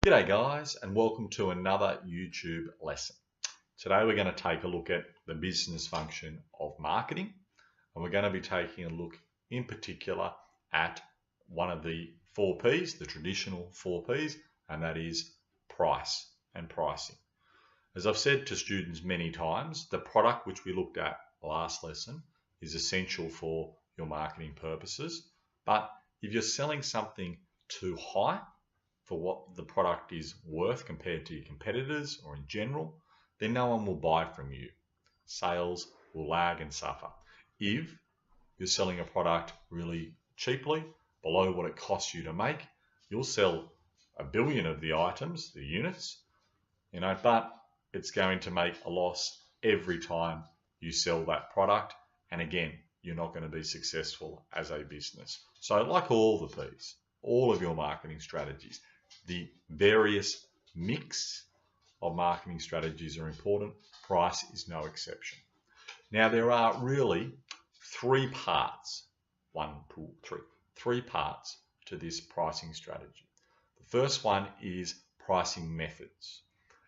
G'day guys, and welcome to another YouTube lesson. Today we're going to take a look at the business function of marketing, and we're going to be taking a look in particular at one of the 4 P's, the traditional 4 P's, and that is price and pricing. As I've said to students many times, the product which we looked at last lesson is essential for your marketing purposes, but if you're selling something too high for what the product is worth compared to your competitors or in general, then no one will buy from you. Sales will lag and suffer. If you're selling a product really cheaply, below what it costs you to make, you'll sell 1 billion of the items, the units, but it's going to make a loss every time you sell that product. And again, you're not going to be successful as a business. So like all the P's, all of your marketing strategies, the various mix of marketing strategies are important. Price is no exception. Now there are really 3 parts, 3 parts to this pricing strategy. The first one is pricing methods.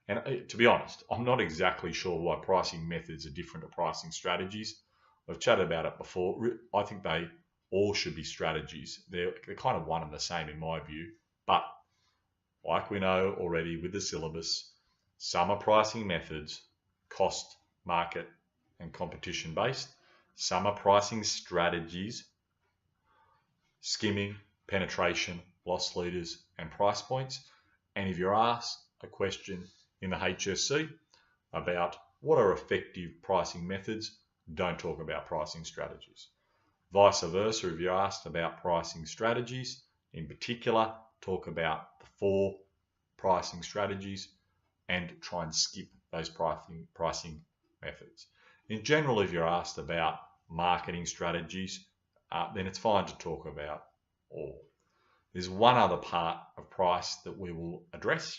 And to be honest, I'm not exactly sure why pricing methods are different to pricing strategies. I've chatted about it before. I think they all should be strategies. They're kind of one and the same in my view, but like we know already with the syllabus, some are pricing methods, cost, market, and competition based. Some are pricing strategies, skimming, penetration, loss leaders, and price points. And if you're asked a question in the HSC about what are effective pricing methods, don't talk about pricing strategies. Vice versa, if you're asked about pricing strategies, in particular, talk about the 4 pricing strategies and try and skip those pricing methods. In general, if you're asked about marketing strategies, then it's fine to talk about all. There's one other part of price that we will address,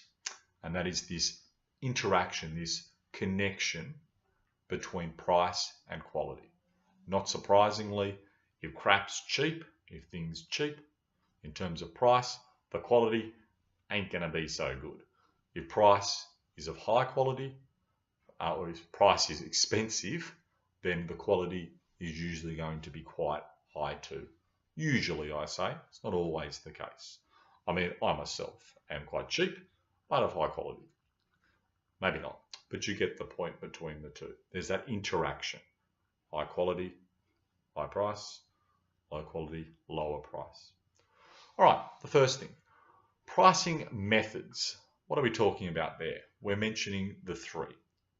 and that is this interaction, this connection between price and quality. Not surprisingly, if crap's cheap, if things cheap in terms of price, the quality ain't going to be so good. If price is of high quality, or if price is expensive, then the quality is usually going to be quite high too. Usually, I say, it's not always the case. I mean, I myself am quite cheap, but of high quality. Maybe not, but you get the point between the two. There's that interaction. High quality, high price, low quality, lower price. All right, the first thing, pricing methods. What are we talking about there? We're mentioning the 3.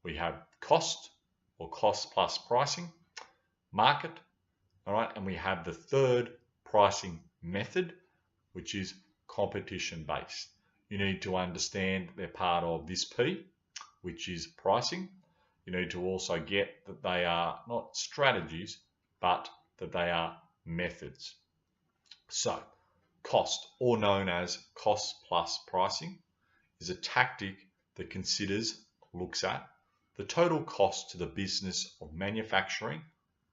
We have cost or cost plus pricing, market, all right, and we have the 3rd pricing method, which is competition based. You need to understand they're part of this P, which is pricing. You need to also get that they are not strategies, but that they are methods. So, cost, or known as cost plus pricing, is a tactic that looks at the total cost to the business of manufacturing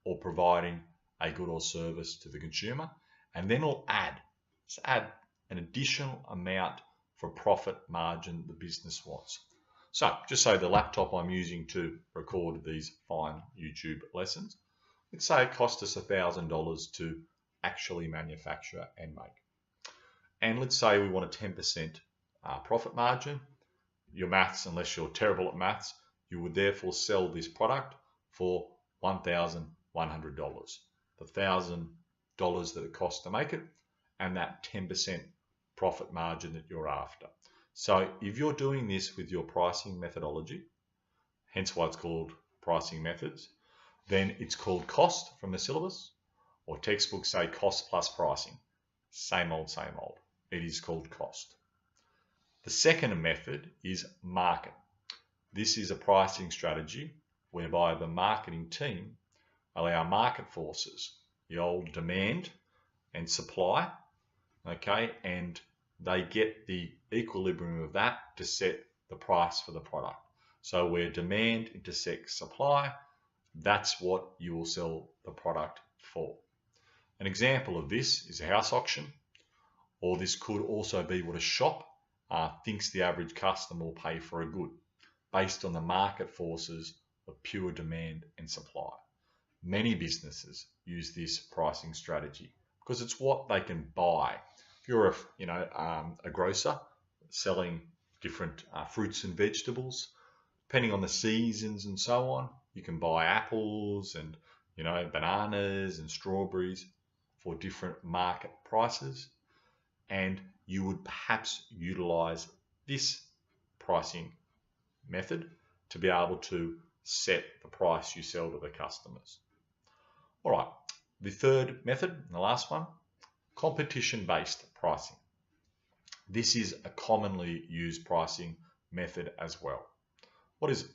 or providing a good or service to the consumer, and then it'll add an additional amount for profit margin the business wants. So, just say the laptop I'm using to record these fine YouTube lessons, let's say it cost us $1,000 to actually manufacture and make. And let's say we want a 10% profit margin. Your maths, unless you're terrible at maths, you would therefore sell this product for $1,100. The $1,000 that it costs to make it, and that 10% profit margin that you're after. So if you're doing this with your pricing methodology, hence why it's called pricing methods, then it's called cost from the syllabus, or textbooks say cost plus pricing. Same old, same old. It is called cost. The second method is market. This is a pricing strategy whereby the marketing team allow market forces, the old demand and supply, okay, and they get the equilibrium of that to set the price for the product. So where demand intersects supply, that's what you will sell the product for. An example of this is a house auction, or this could also be what a shop thinks the average customer will pay for a good based on the market forces of pure demand and supply. Many businesses use this pricing strategy because it's what they can buy. If you're a grocer selling different fruits and vegetables, depending on the seasons and so on, you can buy apples and bananas and strawberries for different market prices, and you would perhaps utilize this pricing method to be able to set the price you sell to the customers. All right, the third method, the last one, competition-based pricing. This is a commonly used pricing method as well. What is it?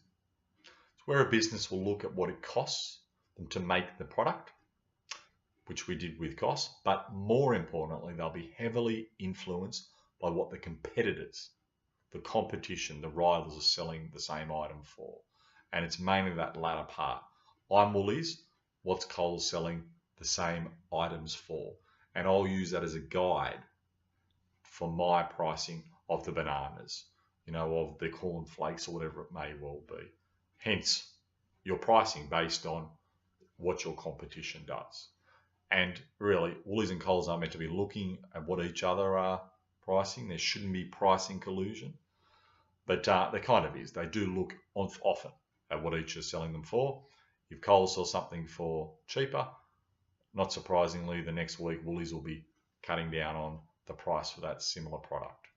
It's where a business will look at what it costs them to make the product, which we did with cost, but more importantly, they'll be heavily influenced by what the competitors, the competition, the rivals are selling the same item for. And it's mainly that latter part. I'm Woolies, what's Coles selling the same items for? And I'll use that as a guide for my pricing of the bananas, of the corn flakes or whatever it may well be. Hence, your pricing based on what your competition does. And really, Woolies and Coles aren't meant to be looking at what each other are pricing. There shouldn't be pricing collusion, but there kind of is. They do look often at what each is selling them for. If Coles sells something for cheaper, not surprisingly, the next week Woolies will be cutting down on the price for that similar product.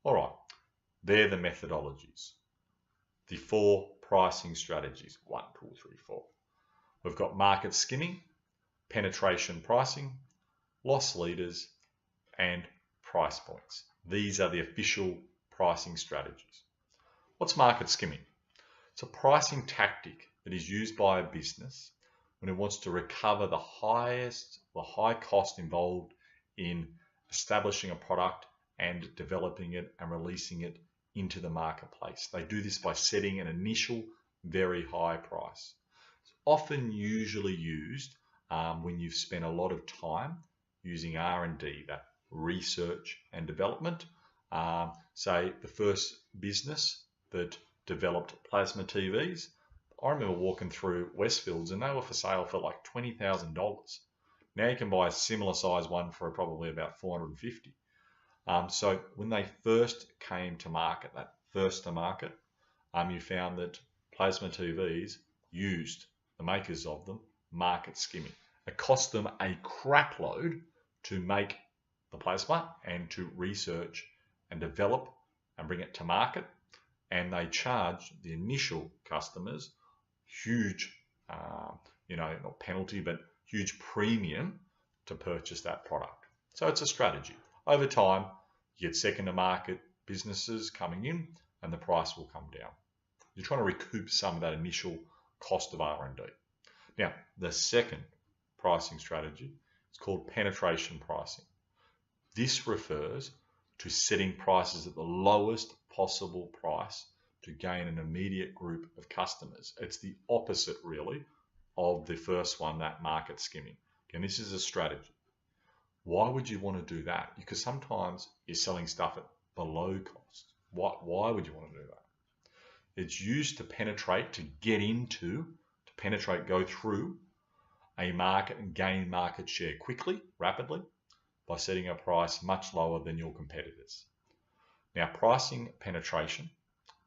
All right, they're the methodologies. The 4 pricing strategies, 1, 2, 3, 4. We've got market skimming, penetration pricing, loss leaders, and price points. These are the official pricing strategies. What's market skimming? It's a pricing tactic that is used by a business when it wants to recover the high cost involved in establishing a product and developing it and releasing it into the marketplace. They do this by setting an initial very high price. It's often usually used when you've spent a lot of time using R&D, that research and development. Say the first business that developed plasma TVs, I remember walking through Westfields and they were for sale for like $20,000. Now you can buy a similar size one for probably about $450. So when they first came to market, you found that plasma TVs used, the makers of them, market skimming. It cost them a crap load to make the plasma and to research and develop and bring it to market. And they charged the initial customers huge, not penalty, but huge premium to purchase that product. So it's a strategy. Over time, you get second to market businesses coming in and the price will come down. You're trying to recoup some of that initial cost of R&D. Now, the second pricing strategy is called penetration pricing. This refers to setting prices at the lowest possible price to gain an immediate group of customers. It's the opposite, really, of the first one, that market skimming. And this is a strategy. Why would you want to do that? Because sometimes you're selling stuff at below cost. Why would you want to do that? It's used to penetrate, go through a market and gain market share quickly, rapidly, by setting a price much lower than your competitors. Now, pricing penetration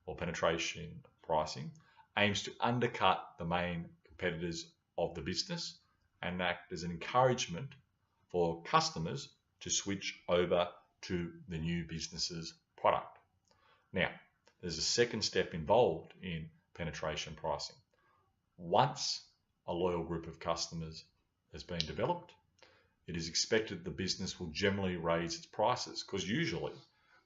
or penetration pricing aims to undercut the main competitors of the business and act as an encouragement for customers to switch over to the new business's product. Now, there's a second step involved in penetration pricing. Once a loyal group of customers has been developed, it is expected the business will generally raise its prices, because usually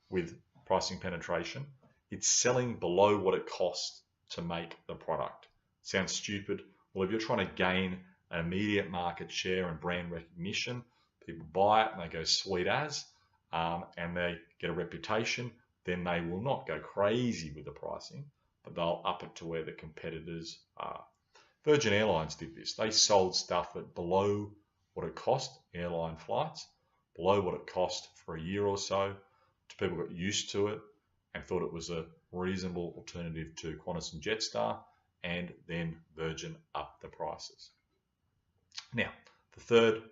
with pricing penetration, it's selling below what it costs to make the product. Sounds stupid. Well, if you're trying to gain an immediate market share and brand recognition, people buy it and they go sweet as, and they get a reputation, then they will not go crazy with the pricing, but they'll up it to where the competitors are. Virgin Airlines did this. They sold stuff at below what it cost, airline flights, below what it cost for a year or so, People got used to it and thought it was a reasonable alternative to Qantas and Jetstar, and then Virgin upped the prices. Now, the third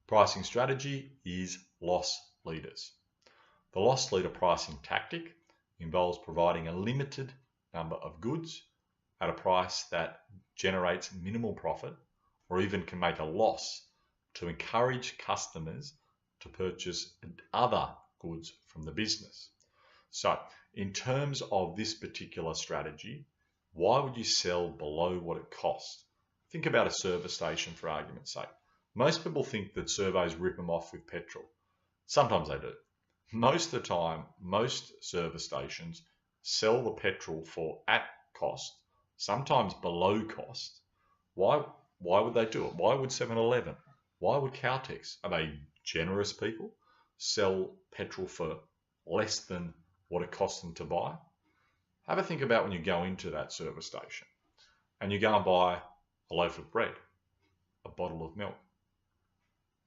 pricing strategy is loss leaders. The loss leader pricing tactic involves providing a limited number of goods at a price that generates minimal profit or even can make a loss to encourage customers to purchase other goods from the business. So, in terms of this particular strategy, why would you sell below what it costs? Think about a service station for argument's sake. Most people think that servos rip them off with petrol. Sometimes they do. Most of the time, most service stations sell the petrol for at cost, sometimes below cost. Why would they do it? Why would 7-Eleven? Why would Caltex? Are they generous people? Sell petrol for less than what it costs them to buy? Have a think about when you go into that service station and you go and buy a loaf of bread, a bottle of milk.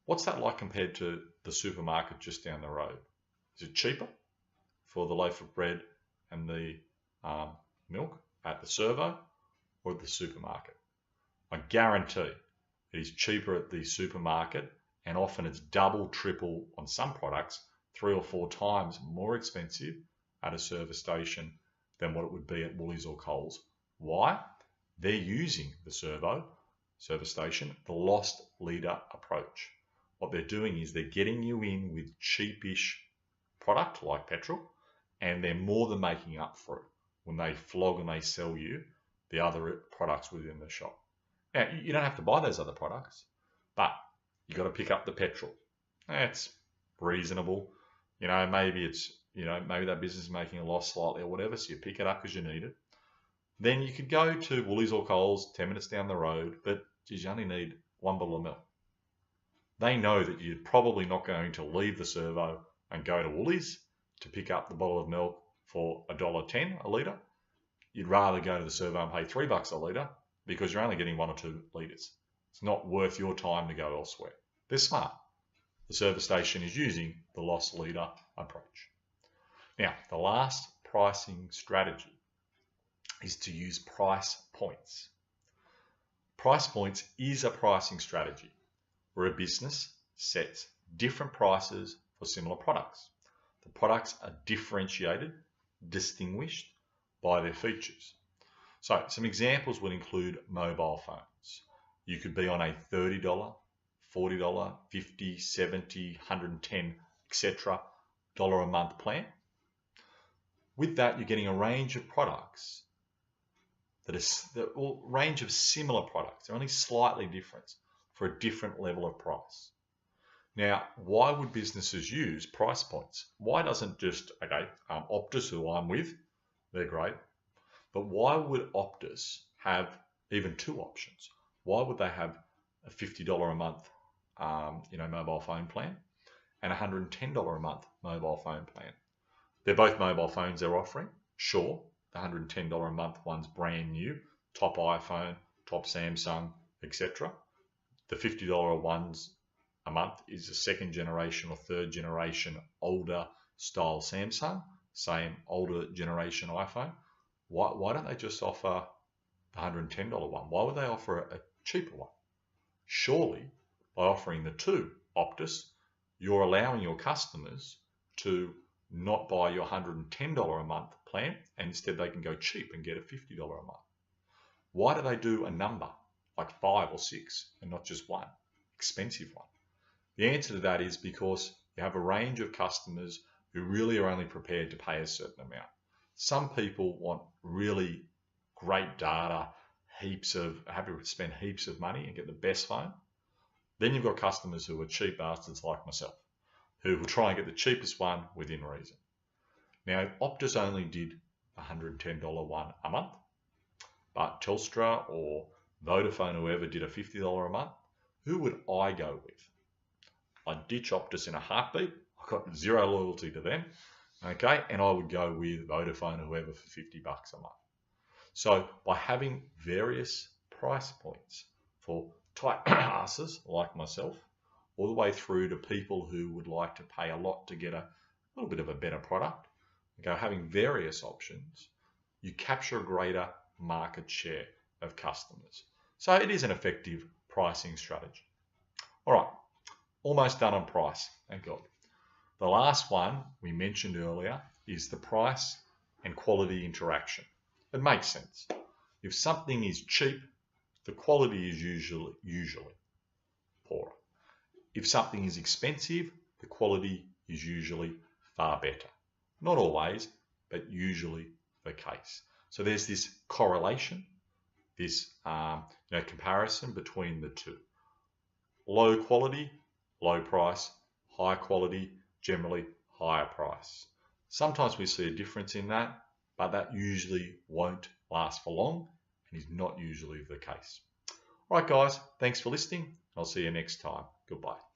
What's that like compared to the supermarket just down the road? Is it cheaper for the loaf of bread and the milk at the servo or at the supermarket? I guarantee it is cheaper at the supermarket, and often it's double, triple on some products, 3 or 4 times more expensive at a service station than what it would be at Woolies or Coles. Why? They're using the service station, the loss leader approach. What they're doing is they're getting you in with cheapish product like petrol, and they're more than making up for it when they flog and they sell you the other products within the shop. Now, you don't have to buy those other products, but you got to pick up the petrol. That's reasonable. Maybe it's, maybe that business is making a loss slightly or whatever, so you pick it up because you need it. Then you could go to Woolies or Coles 10 minutes down the road, but geez, you only need 1 bottle of milk. They know that you're probably not going to leave the servo and go to Woolies to pick up the bottle of milk for $1.10 a litre. You'd rather go to the servo and pay $3 a litre because you're only getting 1 or 2 litres. It's not worth your time to go elsewhere. They're smart. The service station is using the loss leader approach. Now, the last pricing strategy is to use price points. Price points is a pricing strategy where a business sets different prices for similar products. The products are differentiated, distinguished by their features. So some examples would include mobile phones. You could be on a $30, $40, $50, $70, $110, etc. a month plan. With that, you're getting a range of products range of similar products. They're only slightly different for a different level of price. Now, why would businesses use price points? Why doesn't just, Optus, who I'm with, they're great, but why would Optus have even 2 options? Why would they have a $50 a month, mobile phone plan and a $110 a month mobile phone plan? They're both mobile phones they're offering. Sure, the $110 a month one's brand new, top iPhone, top Samsung, etc. The $50 ones a month is a 2nd generation or 3rd generation older style Samsung, same older generation iPhone. Why don't they just offer the $110 one? Why would they offer a cheaper one? Surely, by offering the 2 Optus, you're allowing your customers to not buy your $110 a month plan, and instead they can go cheap and get a $50 a month. Why do they do a number like 5 or 6 and not just one expensive one? The answer to that is because you have a range of customers who really are only prepared to pay a certain amount. Some people want really great data, happy to spend heaps of money and get the best phone. Then you've got customers who are cheap bastards like myself, who will try and get the cheapest one within reason. Now, if Optus only did a $110 one a month, but Telstra or Vodafone, whoever, did a $50 a month, who would I go with? I'd ditch Optus in a heartbeat. I've got zero loyalty to them, okay? And I would go with Vodafone, whoever, for $50 a month. So by having various price points for tight asses like myself, all the way through to people who would like to pay a lot to get a little bit of a better product. Okay, having various options, you capture a greater market share of customers. So it is an effective pricing strategy. All right, almost done on price, thank God. The last one we mentioned earlier is the price and quality interaction. It makes sense. If something is cheap, the quality is usually poorer. If something is expensive, the quality is usually far better. Not always, but usually the case. So there's this correlation, this comparison between the two. Low quality, low price. High quality, generally higher price. Sometimes we see a difference in that, but that usually won't last for long and is not usually the case. All right, guys, thanks for listening. I'll see you next time. Goodbye.